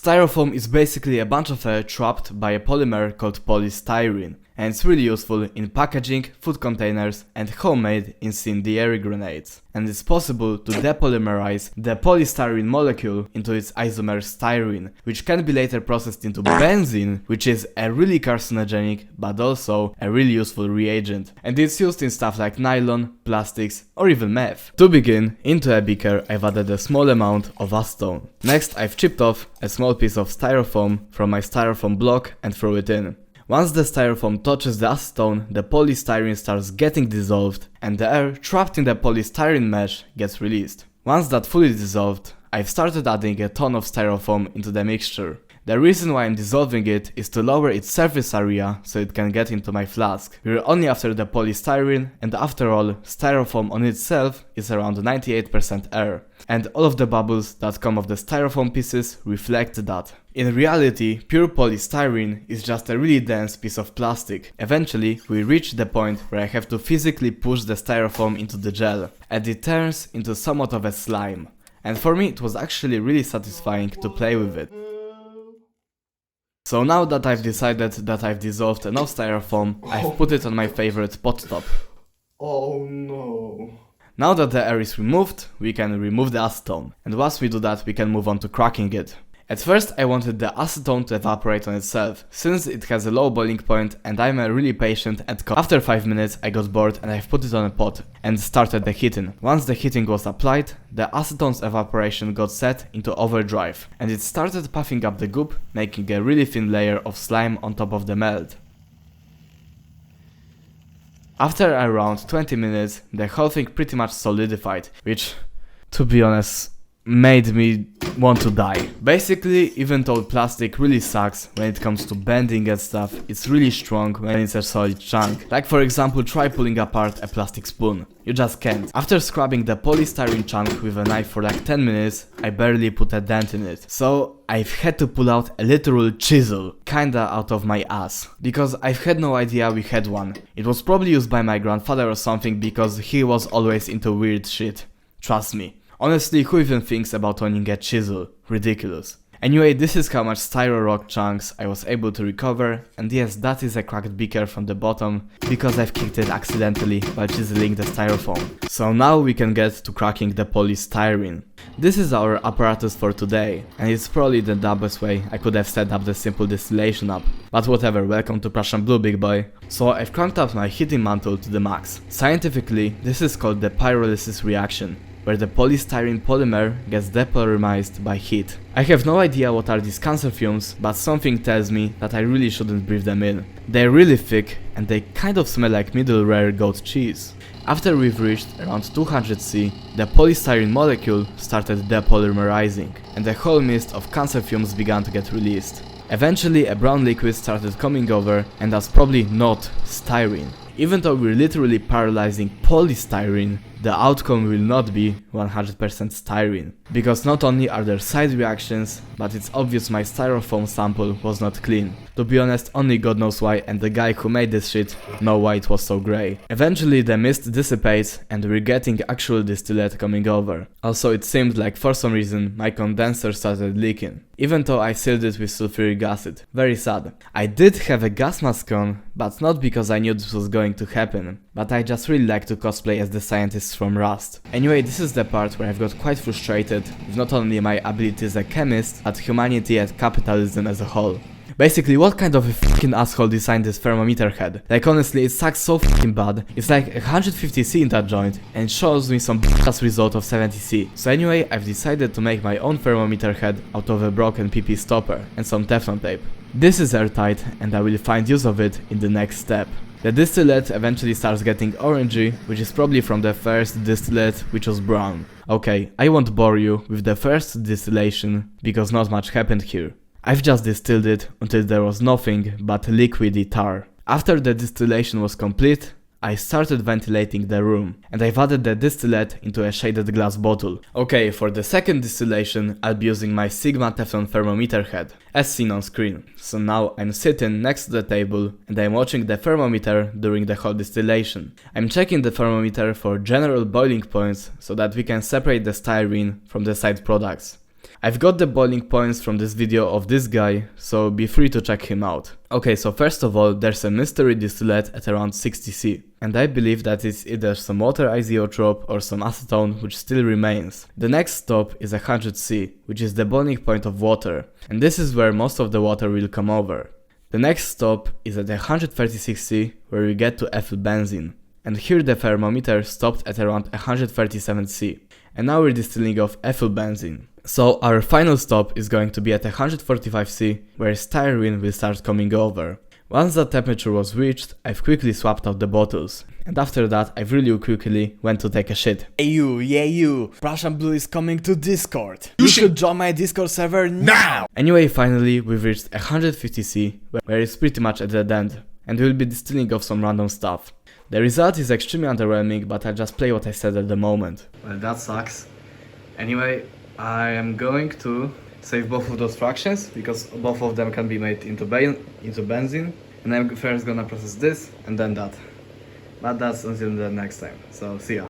Styrofoam is basically a bunch of air trapped by a polymer called polystyrene, and it's really useful in packaging, food containers, and homemade incendiary grenades. And it's possible to depolymerize the polystyrene molecule into its isomer styrene, which can be later processed into benzene, which is a really carcinogenic but also a really useful reagent. And it's used in stuff like nylon, plastics, or even meth. To begin, into a beaker I've added a small amount of acetone. Next I've chipped off a small piece of styrofoam from my styrofoam block and threw it in. Once the styrofoam touches the acetone, the polystyrene starts getting dissolved and the air trapped in the polystyrene mesh gets released. Once that fully dissolved, I've started adding a ton of styrofoam into the mixture. The reason why I'm dissolving it is to lower its surface area so it can get into my flask. We're only after the polystyrene, and after all, styrofoam on itself is around 98% air. And all of the bubbles that come off the styrofoam pieces reflect that. In reality, pure polystyrene is just a really dense piece of plastic. Eventually, we reach the point where I have to physically push the styrofoam into the gel, and it turns into somewhat of a slime. And for me, it was actually really satisfying to play with it. So now that I've decided that I've dissolved enough styrofoam, I've put it on my favorite pot top. Oh no. Now that the air is removed, we can remove the acetone. And once we do that, we can move on to cracking it. At first I wanted the acetone to evaporate on itself, since it has a low boiling point and I'm a really patient and after 5 minutes I got bored and I've put it on a pot and started the heating. Once the heating was applied, the acetone's evaporation got set into overdrive and it started puffing up the goop, making a really thin layer of slime on top of the melt. After around 20 minutes, the whole thing pretty much solidified, which, to be honest, made me want to die. Basically, even though plastic really sucks when it comes to bending and stuff, it's really strong when it's a solid chunk. Like for example, try pulling apart a plastic spoon. You just can't. After scrubbing the polystyrene chunk with a knife for like 10 minutes, I barely put a dent in it. So I've had to pull out a literal chisel, kinda out of my ass. Because I've had no idea we had one. It was probably used by my grandfather or something because he was always into weird shit. Trust me. Honestly, who even thinks about owning a chisel? Ridiculous. Anyway, this is how much styro rock chunks I was able to recover, and yes, that is a cracked beaker from the bottom, because I've kicked it accidentally while chiseling the styrofoam. So now we can get to cracking the polystyrene. This is our apparatus for today, and it's probably the dumbest way I could have set up the simple distillation up. But whatever, welcome to Prussian Blue, big boy. So I've cranked up my heating mantle to the max. Scientifically, this is called the pyrolysis reaction, where the polystyrene polymer gets depolymerized by heat. I have no idea what are these cancer fumes, but something tells me that I really shouldn't breathe them in. They're really thick and they kind of smell like middle rare goat cheese. After we've reached around 200 C, the polystyrene molecule started depolymerizing, and the whole mist of cancer fumes began to get released. Eventually a brown liquid started coming over, and that's probably not styrene. Even though we're literally paralyzing polystyrene, the outcome will not be 100% styrene. Because not only are there side reactions, but it's obvious my styrofoam sample was not clean. To be honest, only God knows why, and the guy who made this shit know why it was so grey. Eventually the mist dissipates and we're getting actual distillate coming over. Also it seemed like for some reason my condenser started leaking, even though I sealed it with sulfuric acid. Very sad. I did have a gas mask on, but not because I knew this was going to happen, but I just really like to cosplay as the scientists from Rust. Anyway, this is the part where I've got quite frustrated with not only my ability as a chemist, but humanity and capitalism as a whole. Basically, what kind of a fucking asshole designed this thermometer head? Like honestly, it sucks so fucking bad. It's like 150C in that joint and shows me some ass result of 70C. So anyway, I've decided to make my own thermometer head out of a broken PP stopper and some Teflon tape. This is airtight and I will find use of it in the next step. The distillate eventually starts getting orangey, which is probably from the first distillate, which was brown. Okay, I won't bore you with the first distillation, because not much happened here. I've just distilled it until there was nothing but liquidy tar. After the distillation was complete, I started ventilating the room, and I've added the distillate into a shaded glass bottle. Okay, for the second distillation, I'll be using my Sigma Teflon thermometer head, as seen on screen. So now I'm sitting next to the table, and I'm watching the thermometer during the whole distillation. I'm checking the thermometer for general boiling points, so that we can separate the styrene from the side products. I've got the boiling points from this video of this guy, so be free to check him out. Okay, so first of all, there's a mystery distillate at around 60C, and I believe that it's either some water isotrope or some acetone which still remains. The next stop is 100C, which is the boiling point of water, and this is where most of the water will come over. The next stop is at 136C, where we get to ethyl benzene, and here the thermometer stopped at around 137C, and now we're distilling off ethyl benzene. So our final stop is going to be at 145C, where styrene will start coming over. Once that temperature was reached, I've quickly swapped out the bottles, and after that I really quickly went to take a shit. Hey you, yeah you, Prussian Blue is coming to Discord. You should join my Discord server now! Anyway, finally we've reached 150C, where it's pretty much at the dead end, and we'll be distilling off some random stuff. The result is extremely underwhelming, but I'll just play what I said at the moment. Well, that sucks. Anyway, I am going to save both of those fractions, because both of them can be made into benzene. And I'm first gonna process this, and then that. But that's until the next time, so see ya.